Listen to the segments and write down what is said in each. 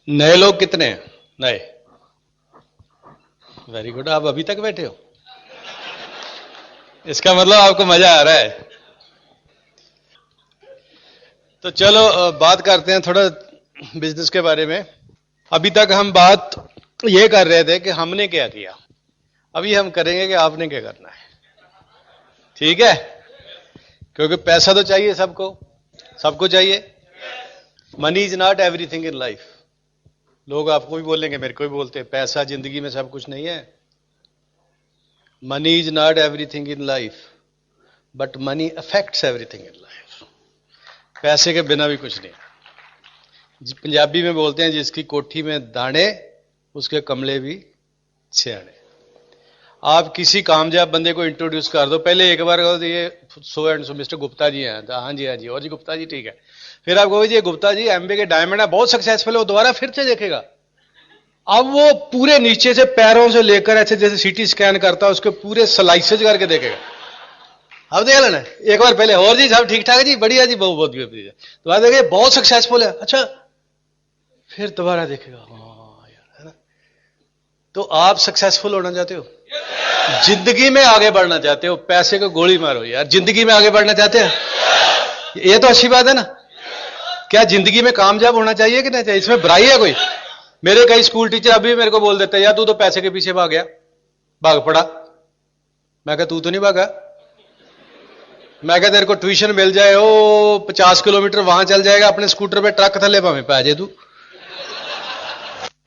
नए लोग कितने हैं? नए। Very good. आप अभी तक बैठे हो, इसका मतलब आपको मजा आ रहा है। तो चलो बात करते हैं थोड़ा बिजनेस के बारे में। अभी तक हम बात ये कर रहे थे कि हमने क्या किया, अभी हम करेंगे कि आपने क्या करना है। ठीक है, क्योंकि पैसा तो चाहिए सबको, सबको चाहिए। Money is not everything in life. लोग आपको भी बोलेंगे, मेरे को भी बोलते हैं, पैसा जिंदगी में सब कुछ नहीं है। Money is not everything in life, but money affects everything in life. पैसे के बिना भी कुछ नहीं। पंजाबी में बोलते हैं, जिसकी कोठी में दाने उसके कमले भी सियाने। आप किसी कामयाब बंदे को इंट्रोड्यूस कर दो, पहले एक बार कहो ये so and so mister Gupta ji हैं, हाँ जी हाँ जी, और जी गुप्ता जी ठीक है। फिर आप कहो जी गुप्ता जी एमबीए के डायमंड है, बहुत सक्सेसफुल है, वो दोबारा फिर से देखेगा। अब वो पूरे नीचे से पैरों से लेकर ऐसे जैसे सीटी स्कैन करता है, उसके पूरे स्लाइसेज करके देखेगा। अब देख लेना एक बार पहले, और जी सब ठीक ठाक है जी, बढ़िया जी, बहुत बहुत बढ़िया। तो बाद देखिए बहुत सक्सेसफुल है, अच्छा फिर दोबारा देखेगा, हाँ यार, है ना। तो आप सक्सेसफुल होना चाहते हो, जिंदगी में आगे बढ़ना चाहते हो, पैसे को गोली मारो यार, जिंदगी में आगे बढ़ना चाहते हैं, ये तो अच्छी बात है ना। क्या जिंदगी में कामयाब होना चाहिए कि नहीं चाहिए, इसमें बुराई है कोई? मेरे कई स्कूल टीचर अभी मेरे को बोल देते हैं, यार तू तो पैसे के पीछे भाग गया, भाग पड़ा। मैं कहा तू तो नहीं भागा। मैं कहा तेरे को ट्यूशन मिल जाए, ओ 50 किलोमीटर वहां चल जाएगा अपने स्कूटर पे, ट्रक थले भावे पे आ जाए, तू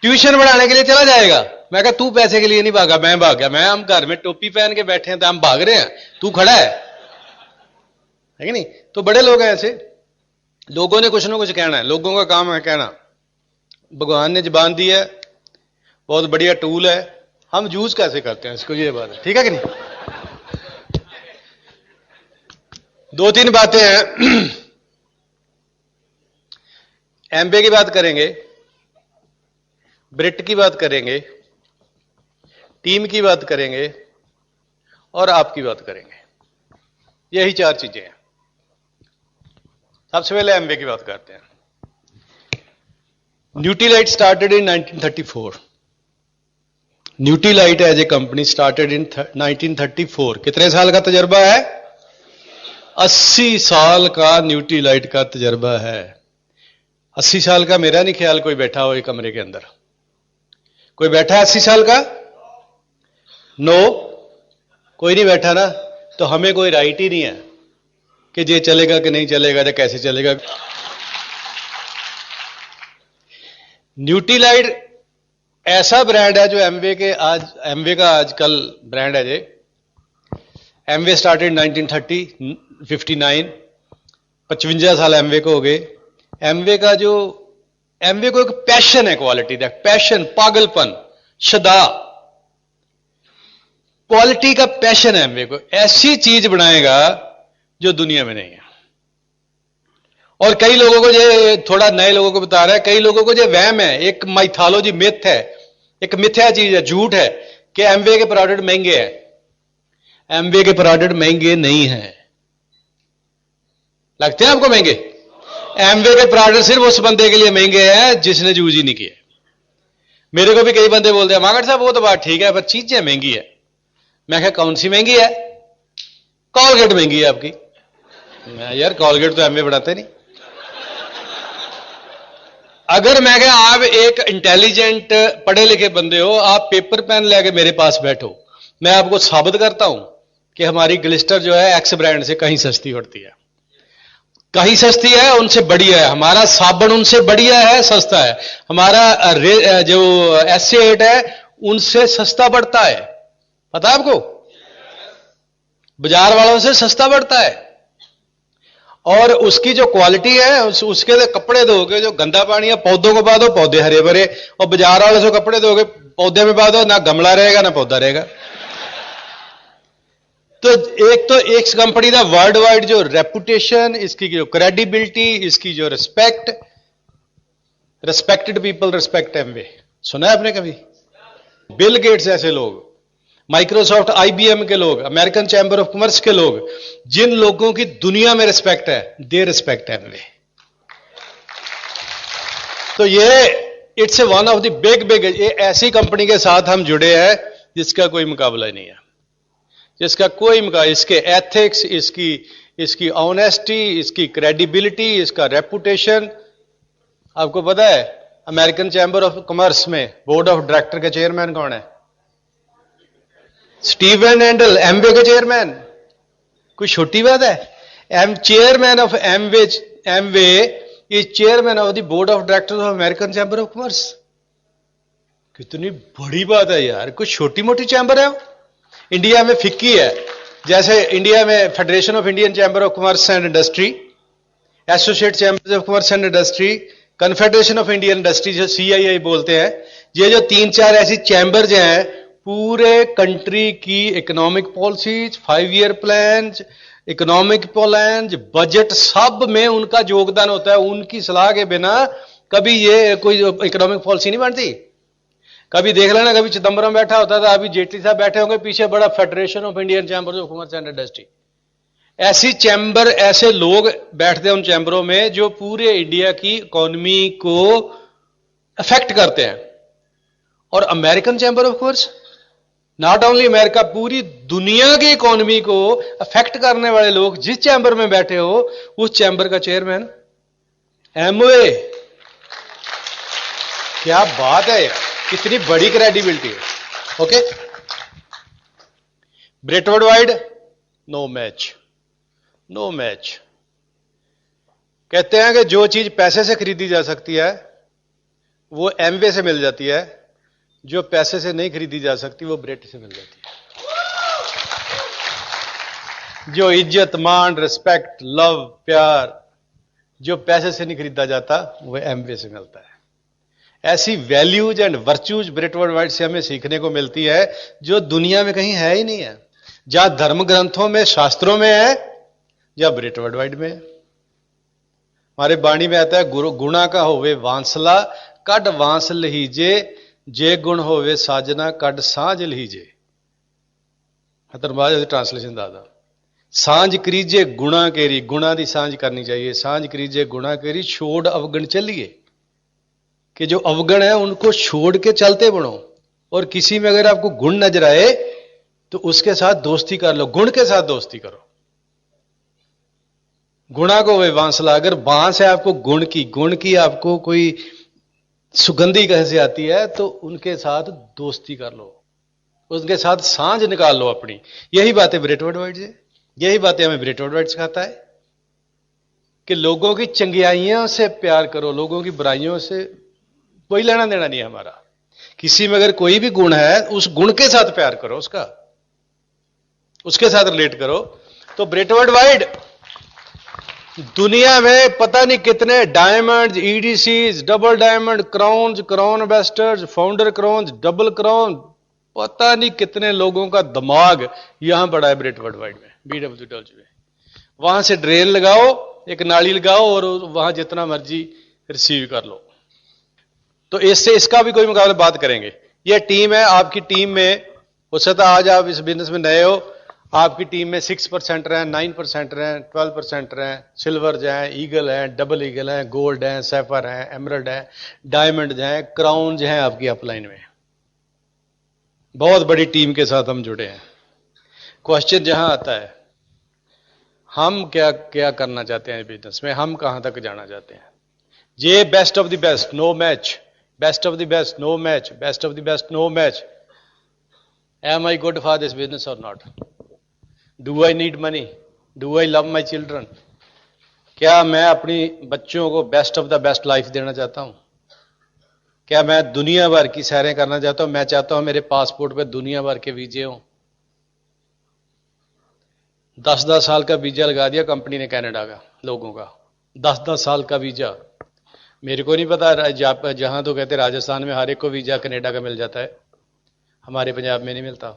ट्यूशन पढ़ाने के लिए चला जाएगा। मैं कहा तू पैसे के लिए नहीं भागा, मैं भाग गया। मैं हम घर में टोपी पहन के बैठे हैं तो हम भाग रहे हैं, तू खड़ा है कि नहीं। तो बड़े लोग हैं ऐसे, लोगों ने कुछ ना कुछ कहना है, लोगों का काम है कहना। भगवान ने जुबान दी है, बहुत बढ़िया टूल है, हम यूज कैसे करते हैं इसको, ये बात है, ठीक है कि नहीं। दो तीन बातें हैं। एमबीए की बात करेंगे, ब्रिट की बात करेंगे, टीम की बात करेंगे और आपकी बात करेंगे। यही चार चीजें हैं। सबसे पहले एमबीए की बात करते हैं। Nutrilite started in 1934। Nutrilite as a company started in 1934। कितने साल का तजर्बा है? 80 साल का न्यूट्रीलाइट का तजर्बा है। 80 साल का मेरा नहीं ख्याल कोई बैठा हो एक कमरे के अंदर। कोई बैठा है 80 साल का? नो, कोई नहीं बैठा ना। तो हमें कोई राइट ही नहीं है कि ये चलेगा कि नहीं चलेगा या कैसे चलेगा। न्यूट्रीलाइट ऐसा ब्रांड है जो एमवे का आजकल ब्रांड है। जे एमवे स्टार्टेड 1959, 55 साल एमवे को हो गए। एमवे को एक पैशन है, क्वालिटी का पैशन, पागलपन, शदा, क्वालिटी का पैशन है एमवे को। ऐसी चीज बनाएगा जो दुनिया में नहीं है। और कई लोगों को ये, थोड़ा नए लोगों को बता रहा है, कई लोगों को ये वहम है, एक माइथोलॉजी, मिथ है, एक मिथ्या चीज है, झूठ है कि एमवे के प्रोडक्ट महंगे हैं। एमवे के प्रोडक्ट महंगे नहीं हैं। लगते हैं आपको महंगे? एमवे के प्रोडक्ट सिर्फ उस बंदे के लिए महंगे हैं जिसने यूज ही नहीं किया। मेरे को भी कई बंदे बोलते हैं, मागड़ साहब वो तो बात ठीक है पर चीजें महंगी है। मैं कहा कौन सी महंगी है? कॉलगेट महंगी है आपकी। मैं यार कॉलगेट तो एमवे बनाते नहीं। अगर मैं कहा आप एक इंटेलिजेंट पढ़े लिखे बंदे हो, आप पेपर पेन लेके मेरे पास बैठो, मैं आपको साबित करता हूं कि हमारी ग्लिस्टर जो है एक्स ब्रांड से कहीं सस्ती पड़ती है, कहीं सस्ती है, उनसे बढ़िया है। हमारा साबुन उनसे बढ़िया है, सस्ता है। हमारा जो SC8 है उनसे सस्ता पड़ता है, पता है आपको? बाजार वालों से सस्ता पड़ता है। और उसकी जो क्वालिटी है, उसके कपड़े धोगे, जो गंदा पानी है पौधों को पा दो, पौधे हरे भरे। और बाजार वाले से कपड़े धोगे, पौधे में पा दो, ना गमला रहेगा ना पौधा रहेगा। तो एक कंपनी का वर्ल्ड वाइड जो रेपुटेशन, इसकी जो क्रेडिबिलिटी, इसकी जो respect, respected people respect Amway. सुना है आपने कभी? बिल गेट्स ऐसे लोग, माइक्रोसॉफ्ट, IBM के लोग, अमेरिकन चैंबर ऑफ कॉमर्स के लोग, जिन लोगों की दुनिया में रिस्पेक्ट है, दे रिस्पेक्ट एमवे। तो ये it's one of the big ऐसी कंपनी के साथ हम जुड़े हैं जिसका कोई मुकाबला नहीं है, जिसका कोई मुकाबला, इसके एथिक्स, इसकी ऑनेस्टी, इसकी क्रेडिबिलिटी, इसका रेपुटेशन। आपको पता है अमेरिकन चैंबर ऑफ कॉमर्स में बोर्ड ऑफ डायरेक्टर के चेयरमैन कौन है? स्टीवन एंडल, एमवे के चेयरमैन। कोई छोटी बात है? Chairman of Amway is chairman of the board of directors of American chamber of commerce. कितनी बड़ी बात है यार, कोई छोटी मोटी चैंबर है? इंडिया में फिक्की है, जैसे इंडिया में federation of Indian chamber of commerce and industry, associate chamber of commerce and industry, confederation of Indian industry जो CII बोलते हैं। ये जो 3-4 ऐसी चैंबर्स हैं, पूरे कंट्री की economic policies, 5 year plan, economic plan, budget, सब में उनका योगदान होता है। उनकी सलाह के बिना कभी ये कोई इकोनॉमिक पॉलिसी नहीं बनती। कभी देख लेना, कभी चिदंबरम बैठा होता था, अभी जेटली साहब बैठे होंगे पीछे, बड़ा federation of Indian chambers of commerce and industry. ऐसी चैंबर, ऐसे लोग बैठते हैं उन चैंबरों में जो पूरे इंडिया की इकोनॉमी को अफेक्ट करते हैं। और American chamber of commerce, not only America, पूरी दुनिया की इकोनॉमी को अफेक्ट करने वाले लोग जिस चैंबर में बैठे हो, उस चैंबर का चेयरमैन एमवे। क्या बात है यार, कितनी बड़ी क्रेडिबिलिटी है। Okay, Britt world wide no match, no match. कहते हैं कि जो चीज पैसे से खरीदी जा सकती है वो एमवे से मिल जाती है, जो पैसे से नहीं खरीदी जा सकती वो ब्रेट से मिल जाती है। जो इज्जत, मान, रिस्पेक्ट, लव, प्यार जो पैसे से नहीं खरीदा जाता वो एमवे से मिलता है। ऐसी values and virtues Britt world wide से हमें सीखने को मिलती है जो दुनिया में कहीं है ही नहीं है। जहां धर्म ग्रंथों में, शास्त्रों में है, या ब्रेट वर्ल्ड वाइड में। हमारे बाणी में आता है, गुणा का होवे वांसला कड वांस लहीजे, जे गुण होवे साजना कड सांझ लहीजे। धर्मराज ट्रांसलेशन दादा, सांझ करीजे गुणा केरी, गुणा दी सांझ करनी चाहिए, सांझ करीजे गुणा केरी, छोड़ अवगण चलिए। कि जो अवगण है उनको छोड़ के चलते बनो। और किसी में अगर आपको गुण नजर आए तो उसके साथ दोस्ती कर लो, गुण के साथ दोस्ती करो। गुणा को वे वांसला, अगर बांस है आपको गुण की आपको कोई सुगंधी कैसे आती है तो उनके साथ दोस्ती कर लो, उनके साथ सांझ निकाल लो अपनी। यही बातें ब्रेट वर्ल्ड वाइड से, यही बातें हमें ब्रेट वर्ल्ड वाइड सिखाता है कि लोगों की चंगियाइयों से प्यार करो, लोगों की बुराइयों से कोई लेना देना नहीं है हमारा। किसी में अगर कोई भी गुण है उस गुण के साथ प्यार करो, उसके साथ रिलेट करो। तो ब्रेट वर्ल्ड वाइड दुनिया में पता नहीं कितने diamond, EDCs, double diamond, crowns, crown ambassadors, founder crowns, double crown, पता नहीं कितने लोगों का दिमाग यहां पड़ा है ब्रेट वर्ल्ड वाइड में, BWW में। वहां से ड्रेन लगाओ, एक नाली लगाओ और वहां जितना मर्जी रिसीव कर लो। तो इसका भी कोई मुकाबला बात करेंगे। ये टीम है, आपकी टीम में हो सकता है आज आप इस बिजनेस में नए हो, आपकी टीम में 6% हैं, 9% हैं, 12% हैं, सिल्वर हैं, ईगल हैं, डबल ईगल हैं, गोल्ड हैं, सैफर हैं, एमरल्ड हैं, डायमंड हैं, क्राउन हैं आपकी अपलाइन में। बहुत बड़ी टीम के साथ हम जुड़े हैं। क्वेश्चन जहां आता है, हम क्या क्या करना चाहते हैं बिजनेस में, हम कहां तक जाना चाहते हैं। ये best of the best, no match, best of the best, no match, best of the best, no match. Am I good for this business और not? Do I need money? Do I love my children? क्या मैं अपनी बच्चों को best of the best life देना चाहता हूं? क्या मैं दुनिया भर की सैरें करना चाहता हूं? मैं चाहता हूं मेरे पासपोर्ट पे दुनिया भर के वीजे हों। 10-10 साल का वीजा लगा दिया कंपनी ने कनाडा का लोगों का, 10-10 साल का वीजा। मेरे को नहीं पता, जहां तो कहते राजस्थान में हर एक को वीजा कनाडा का मिल जाता है, हमारे पंजाब में नहीं मिलता।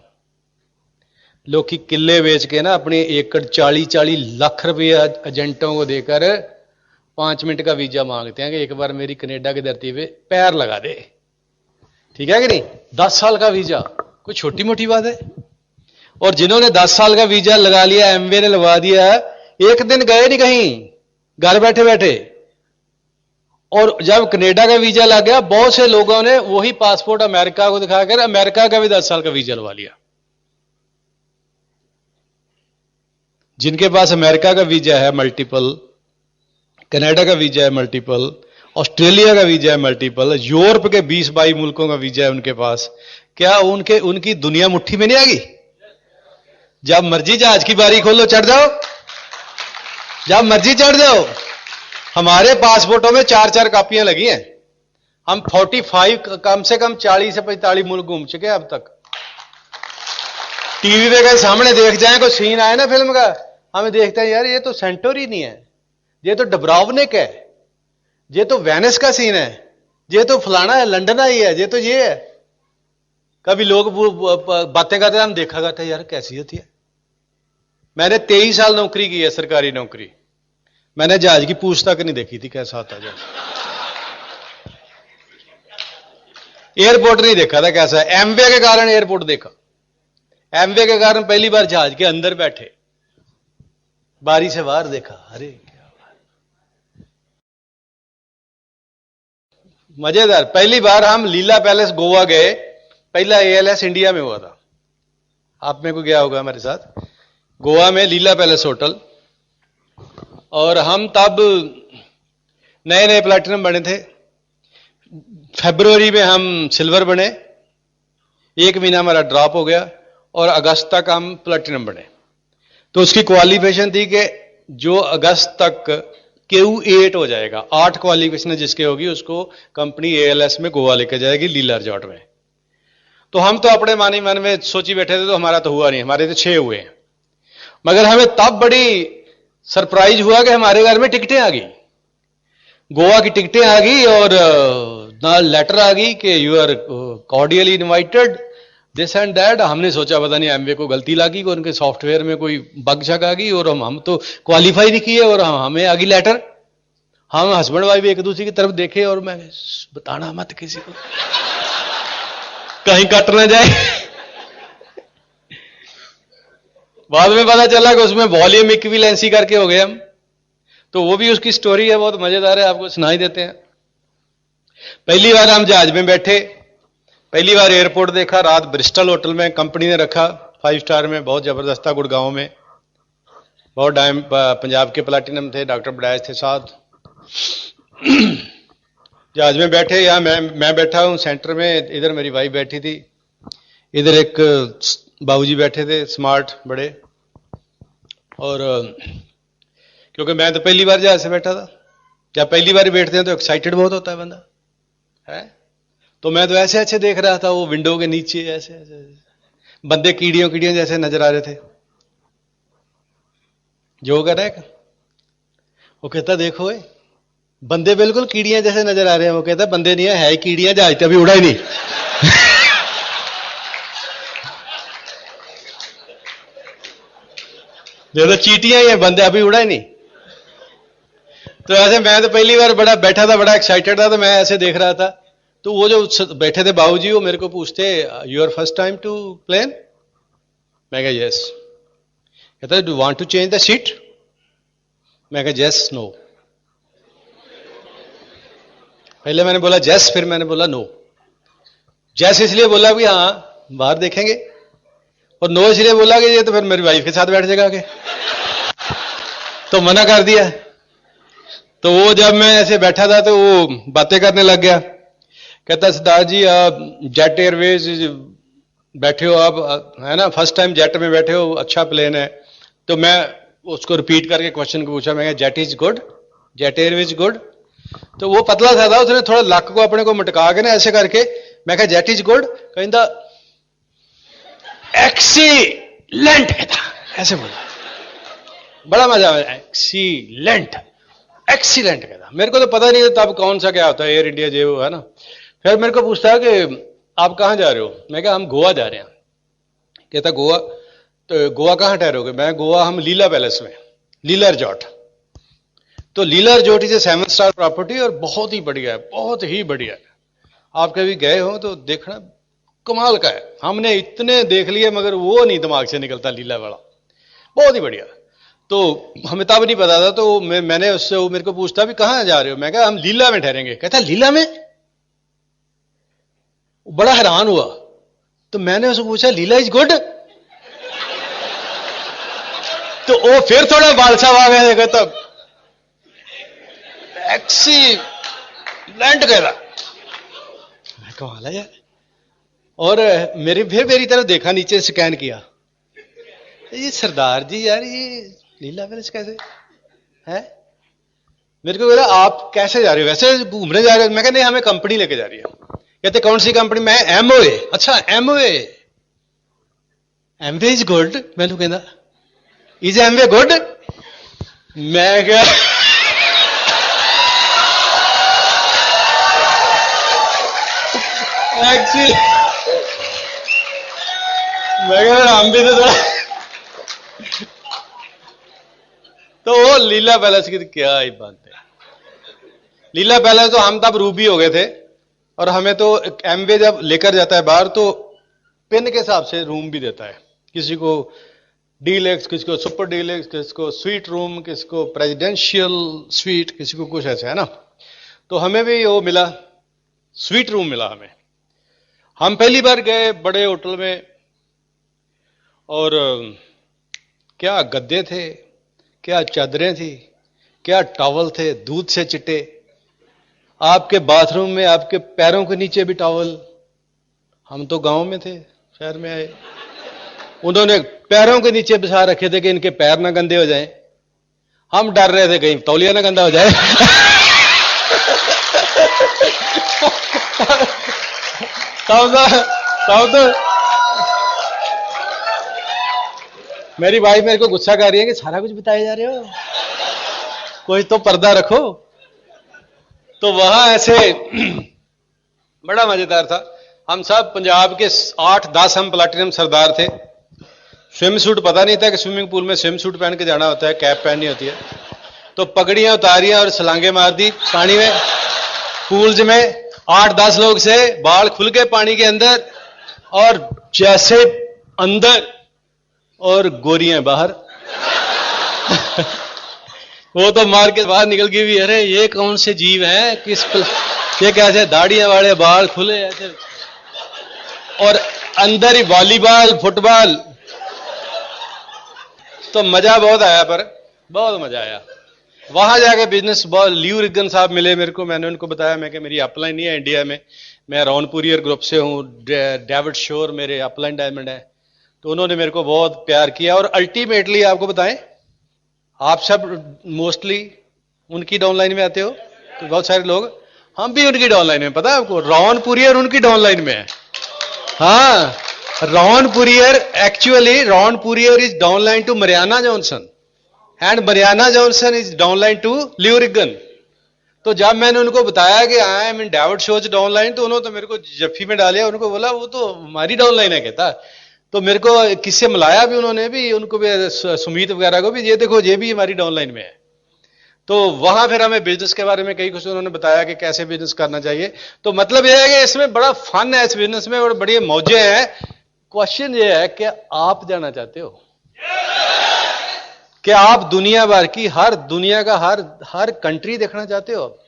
लोग की किले बेच के ना अपने एकड़ 40-40 लाख रुपए एजेंटों को देकर 5 मिनट का वीजा मांगते हैं कि एक बार मेरी कनाडा की धरती पे पैर लगा दे। ठीक है कि नहीं? 10 साल का वीजा कोई छोटी मोटी बात है? और जिन्होंने 10 साल का वीजा लगा लिया, एमवे ने लगवा दिया, एक दिन गए नहीं कहीं, घर बैठे बैठे, और जब कनाडा का वीजा लग गया, बहुत से लोगों ने वही पासपोर्ट अमेरिका को दिखाकर अमेरिका का भी 10 साल का वीजा लगा लिया। जिनके पास अमेरिका का वीजा है मल्टीपल, कनाडा का वीजा है मल्टीपल, ऑस्ट्रेलिया का वीजा है मल्टीपल, यूरोप के 20-22 मुल्कों का वीजा है उनके पास, क्या उनकी दुनिया मुट्ठी में नहीं आ गई? जब मर्जी जहाज की बारी खोलो, चढ़ जाओ, जब मर्जी चढ़ जाओ। हमारे पासपोर्टों में 4-4 कापियां लगी हैं। हम 45 कम से कम 40 से 45 मुल्क घूम चुके हैं अब तक। टीवी पे कहीं सामने देख जाए, कोई सीन आए ना फिल्म का, हमें देखते हैं यार ये तो सेंटोरी नहीं है, ये तो डब्रावनिक है, ये तो वेनिस का सीन है, ये तो फलाना है, लंदन आई है, ये तो ये है। कभी लोग बातें करते हैं, हम देखा करते हैं यार कैसी होती है। मैंने 23 साल नौकरी की है, सरकारी नौकरी। मैंने जहाज की पूछ तक नहीं देखी थी कैसा आता जहाज। एयरपोर्ट नहीं देखा था कैसा है। एमवे के कारण एयरपोर्ट देखा। एमवे के कारण पहली बार जहाज के अंदर बैठे, बारी से बाहर देखा, अरे क्या बात, मजेदार। पहली बार हम लीला पैलेस गोवा गए, पहला एएलएस इंडिया में हुआ था। आप में को गया होगा हमारे साथ, गोवा में लीला पैलेस होटल। और हम तब नए नए प्लैटिनम बने थे। फरवरी में हम सिल्वर बने, 1 महीना हमारा ड्रॉप हो गया और अगस्त तक हम प्लैटिनम बने। तो उसकी क्वालिफिकेशन थी कि जो अगस्त तक Q8 हो जाएगा, 8 क्वालिफिकेशन जिसके होगी उसको कंपनी एएलएस में गोवा लेकर जाएगी, लीला रिजॉर्ट में। तो हम तो अपने मन में सोची बैठे थे, तो हमारा तो हुआ नहीं, हमारे तो 6 हुए हैं। मगर हमें तब बड़ी सरप्राइज हुआ कि हमारे घर में टिकटें आ गई, गोवा की टिकटें आ गई और ना लेटर आ गई कि you are cordially invited, this and that. हमने सोचा पता नहीं एमवे को गलती लगी, उनके सॉफ्टवेयर में कोई बग शक आ गई और हम तो क्वालिफाई नहीं किए और हमें आ गई लेटर। हम हस्बैंड वाइफ एक दूसरे की तरफ देखे और मैं, बताना मत किसी को, कहीं कट ना जाए। बाद में पता चला कि उसमें वॉल्यूम इक्विवेलेंसी करके हो गए हम, तो वो भी उसकी स्टोरी है, बहुत मजेदार है, आपको सुनाई देते हैं। पहली बार हम जहाज में बैठे, पहली बार एयरपोर्ट देखा, रात ब्रिस्टल होटल में कंपनी ने रखा, 5 स्टार में, बहुत जबरदस्त था, गुड़गांव में। बहुत टाइम पंजाब के प्लैटिनम थे, डॉक्टर बड़ाइश थे साथ। जहाज में बैठे, यहां मैं बैठा हूं सेंटर में, इधर मेरी वाइफ बैठी थी, इधर एक बाबूजी बैठे थे स्मार्ट बड़े। और क्योंकि मैं तो पहली बार जहाज से बैठा था, जब पहली बार बैठते हैं तो एक्साइटेड बहुत होता है बंदा है। तो मैं तो ऐसे ऐसे देख रहा था, वो विंडो के नीचे ऐसे ऐसे बंदे कीड़ियों जैसे नजर आ रहे थे। जो कर रहा है, वो कहता देखो बंदे बिल्कुल कीड़ियां जैसे नजर आ रहे हैं। वो कहता बंदे नहीं है ही कीड़ियां, जहाज तो अभी उड़ा ही नहीं। जो तो चीटियां ही है, बंदे अभी उड़ा ही नहीं। तो ऐसे मैं तो पहली बार बड़ा बैठा था, बड़ा एक्साइटेड था, तो मैं ऐसे देख रहा था। तो वो जो बैठे थे बाबूजी, वो मेरे को पूछते, your first time to plane? मैं कहा यस। कहता do want to change the seat? मैं कहा यस नो। पहले मैंने बोला यस, फिर मैंने बोला नो। यस इसलिए बोला कि हाँ बाहर देखेंगे, और नो इसलिए बोला कि ये तो फिर मेरी वाइफ के साथ बैठ जाएगा आगे। तो मना कर दिया। तो वो जब मैं ऐसे बैठा था तो वो बातें करने लग गया। कहता सरदार जी आप जेट एयरवेज बैठे हो, आप है ना, फर्स्ट टाइम जेट में बैठे हो, अच्छा प्लेन है। तो मैं उसको रिपीट करके क्वेश्चन को पूछा, मैं कहा jet is good, jet Airways good. तो वो पतला सा था, उसने थोड़ा लक को अपने को मटका के ना ऐसे करके, मैं कहा जेट इज गुड, कहता एक्सीलेंट कहता, ऐसे बोला। बड़ा मजा आया, एक्सीलेंट एक्सीलेंट कहता। मेरे को तो पता नहीं था तब कौन सा क्या होता है, एयर इंडिया जे वो है ना। फिर मेरे को पूछता है कि आप कहां जा रहे हो? मैं कहा हम गोवा जा रहे हैं। कहता गोवा? तो गोवा कहां ठहरोगे? मैं गोवा हम लीला पैलेस में, लीला रिजॉर्ट। तो Leela resort is a 7 star property और बहुत ही बढ़िया है, बहुत ही बढ़िया है। आप कभी गए हो तो देखना, कमाल का है। हमने इतने देख लिए मगर वो नहीं दिमाग से निकलता लीला वाला, बहुत ही बढ़िया। तो हमें तब नहीं पता था, तो मैंने उससे, वो मेरे को पूछता भी कहाँ जा रहे हो, मैं कहा हम लीला में ठहरेंगे। कहता लीला में? बड़ा हैरान हुआ। तो मैंने उससे पूछा लीला इज गुड? तो वो फिर थोड़ा बालसा आ गया, देखो तब एक्सीलेंट कह रहा। मैं कमाल है यार। और मेरी तरफ देखा, नीचे स्कैन किया, ये सरदार जी यार, ये लीला पैलेस कैसे है? मेरे को बोला आप कैसे जा रहे हो, वैसे घूमने जा रहे हो? मैं कहते नहीं, हमें कंपनी लेके जा रही है। कहते कौन सी कंपनी? मैं एमओए। अच्छा एमओए, एमवे इज गुड? मैंने कहना इज एमवे गुड? मैं क्या एक्चुअली मैं कह हम भी तो थोड़ा तो वो लीला पैलेस की क्या ही बात है। लीला पैलेस तो हम तब रूबी हो गए थे, और हमें तो एमवे जब लेकर जाता है बाहर तो पिन के हिसाब से रूम भी देता है, किसी को डीलक्स, किसी को सुपर डीलक्स, किसी को स्वीट रूम, किसी को प्रेसिडेंशियल स्वीट, किसी को कुछ ऐसा है ना। तो हमें भी वो मिला, स्वीट रूम मिला हमें। हम पहली बार गए बड़े होटल में, और क्या गद्दे थे, क्या चादरें थी, क्या टॉवल थे दूध से चिट्टे, आपके बाथरूम में आपके पैरों के नीचे भी टॉवल। हम तो गांव में थे, शहर में आए, उन्होंने पैरों के नीचे बिछा रखे थे कि इनके पैर ना गंदे हो जाएं। हम डर रहे थे कहीं तौलिया ना गंदा हो जाए। तब तो मेरी वाइफ मेरे को गुस्सा कर रही है कि सारा कुछ बताए जा रहे हो, कोई तो पर्दा रखो। तो वहां ऐसे बड़ा मजेदार था। हम सब पंजाब के 8-10 हम प्लाटिनम सरदार थे। स्विम सूट पता नहीं था कि स्विमिंग पूल में स्विम सूट पहन के जाना होता है, कैप पहननी होती है। तो पगड़ियां उतारियां और छलांगे मार दी पानी में, पूल्स में। 8-10 लोग से बाल खुल के पानी के अंदर, और जैसे अंदर और गोरियां बाहर। वो तो मार के बाहर निकल गई भी, अरे ये कौन से जीव है, ये कैसे दाढ़ियां वाले बाल खुले ऐसे, और अंदर ही वॉलीबॉल फुटबॉल। तो मजा बहुत आया, पर बहुत मजा आया। वहां जाके बिजनेस बहुत, ल्यू रिगन साहब मिले मेरे को, मैंने उनको बताया मैं कि मेरी अपलाइन नहीं है इंडिया में, मैं रॉनपुरियर ग्रुप से हूं, डेविड शोर मेरे अपलाइन डायमंड है। तो उन्होंने मेरे को बहुत प्यार किया, और अल्टीमेटली आपको बताएं, आप सब मोस्टली उनकी डाउनलाइन में आते हो, तो बहुत सारे लोग, हम भी उनकी डाउनलाइन में, पता है आपको, रॉनपुरियर उनकी डाउनलाइन में है। हाँ, Ron Puryear, actually Ron Puryear is downline to Mariana Johnson, and Mariana Johnson is downline to Lou Regan. तो जब मैंने उनको बताया कि I am in David Shaw's downline, तो उन्होंने तो मेरे को जफ्फी में डालिया। उनको बोला वो तो हमारी डाउनलाइन है। कहता तो मेरे को किससे मिलाया भी उन्होंने भी, उनको भी, सुमीत वगैरह को भी, ये देखो ये भी हमारी डाउनलाइन में है। तो वहां फिर हमें बिजनेस के बारे में कई कुछ उन्होंने बताया कि कैसे बिजनेस करना चाहिए। तो मतलब यह है कि इसमें बड़ा फन है इस बिजनेस में, और बड़ी मौजें हैं। क्वेश्चन ये है कि आप जाना चाहते हो, क्या आप दुनिया भर की, हर दुनिया का हर कंट्री देखना चाहते हो?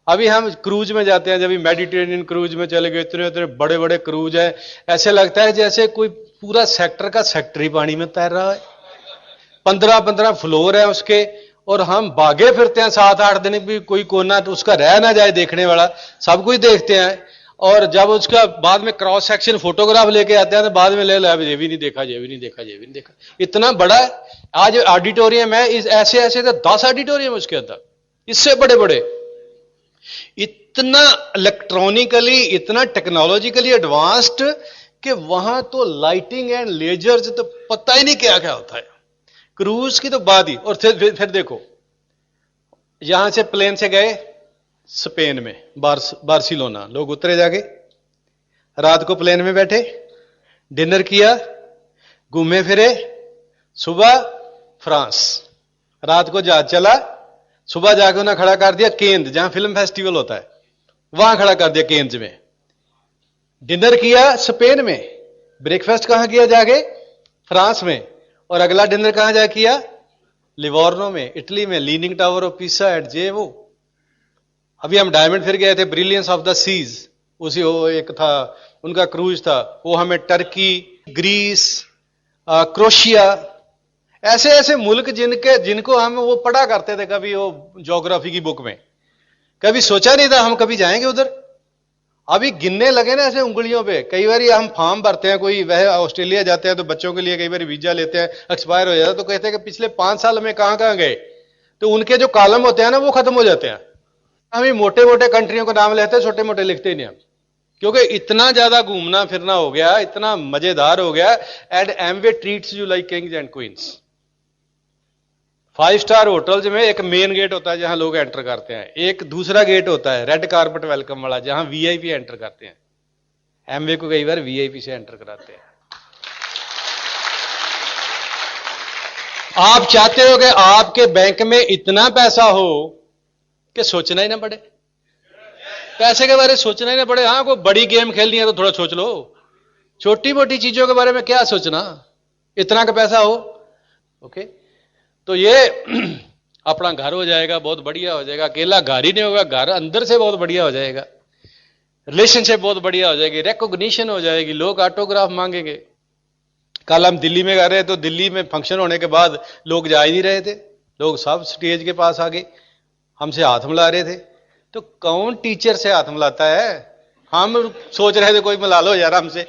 अभी हम क्रूज में जाते हैं, जब मेडिटेरेनियन क्रूज में चले गए, इतने इतने बड़े बड़े क्रूज है, ऐसे लगता है जैसे कोई पूरा सेक्टर का सेक्टर ही पानी में तैर रहा है। 15-15 फ्लोर है उसके, और हम भागे फिरते हैं 7-8 दिन भी, कोई कोना तो उसका रह ना जाए देखने वाला, सब कुछ देखते हैं। और जब उसका बाद में क्रॉस सेक्शन फोटोग्राफ लेके आते हैं, तो बाद में ले ला, ये भी नहीं देखा, ये भी नहीं देखा, ये भी नहीं देखा। इतना बड़ा है। आज ऑडिटोरियम है, इस ऐसे ऐसे तो 10 ऑडिटोरियम उसके अंदर, इससे बड़े बड़े, इतना इलेक्ट्रॉनिकली, इतना टेक्नोलॉजिकली एडवांस्ड कि वहां तो लाइटिंग एंड लेजर्स तो पता ही नहीं क्या क्या होता है। क्रूज की तो बात ही। और फिर देखो, यहां से प्लेन से गए स्पेन में, बार्सिलोना, लोग उतरे जाके, रात को प्लेन में बैठे, डिनर किया, घूमे फिरे, सुबह फ्रांस, रात को जहाज चला, सुबह जाके उन्हें खड़ा कर दिया केंद्र, जहां फिल्म फेस्टिवल होता है, वहां खड़ा कर दिया केंद्र में। डिनर किया स्पेन में, ब्रेकफास्ट कहां किया जाके? फ्रांस में। और अगला डिनर कहां जा किया? लिवोर्नो में, इटली में, लीनिंग टावर ऑफ पिसा एट जे वो। अभी हम डायमंड फिर गए थे, ब्रिलियंस ऑफ द सीज, उसी वो एक था उनका क्रूज था, वो हमें टर्की, ग्रीस, क्रोशिया, ऐसे ऐसे मुल्क जिनको हम वो पढ़ा करते थे कभी वो ज्योग्राफी की बुक में, कभी सोचा नहीं था हम कभी जाएंगे उधर। अभी गिनने लगे ना ऐसे उंगलियों पे। कई बार हम फॉर्म भरते हैं, कोई वह ऑस्ट्रेलिया जाते हैं तो बच्चों के लिए कई बार वीजा लेते हैं, एक्सपायर हो जाता है तो कहते हैं कि पिछले 5 साल में कहां कहां गए, तो उनके जो कॉलम होते हैं ना वो खत्म हो जाते हैं। हम मोटे मोटे कंट्रियों का नाम लेते हैं, छोटे मोटे लिखते ही नहीं हम, क्योंकि इतना ज्यादा घूमना फिरना हो गया, इतना मजेदार हो गया। And Amway treats you like Kings and queen's. 5 star hotels में एक मेन गेट होता है जहां लोग एंटर करते हैं, एक दूसरा गेट होता है रेड कारपेट वेलकम वाला जहां वीआईपी एंटर करते हैं। एमवे को कई बार वीआईपी से एंटर कराते हैं। आप चाहते हो कि आपके बैंक में इतना पैसा हो कि सोचना ही ना पड़े, पैसे के बारे में सोचना ही ना पड़े। हां, कोई बड़ी गेम खेलनी है तो थोड़ा सोच लो, छोटी मोटी चीजों के बारे में क्या सोचना, इतना का पैसा हो। ओके, तो ये अपना घर हो जाएगा, बहुत बढ़िया हो जाएगा। अकेला घर ही नहीं होगा, घर अंदर से बहुत बढ़िया हो जाएगा, रिलेशनशिप बहुत बढ़िया हो जाएगी, रिकॉग्निशन हो जाएगी, लोग ऑटोग्राफ मांगेंगे। कल हम दिल्ली में गए रहे तो दिल्ली में फंक्शन होने के बाद लोग जा ही नहीं रहे थे, लोग सब स्टेज के पास आ गए, हमसे हाथ मिला रहे थे। तो कौन टीचर से हाथ मिलाता है? हम सोच रहे थे कोई मिला लो यार हमसे।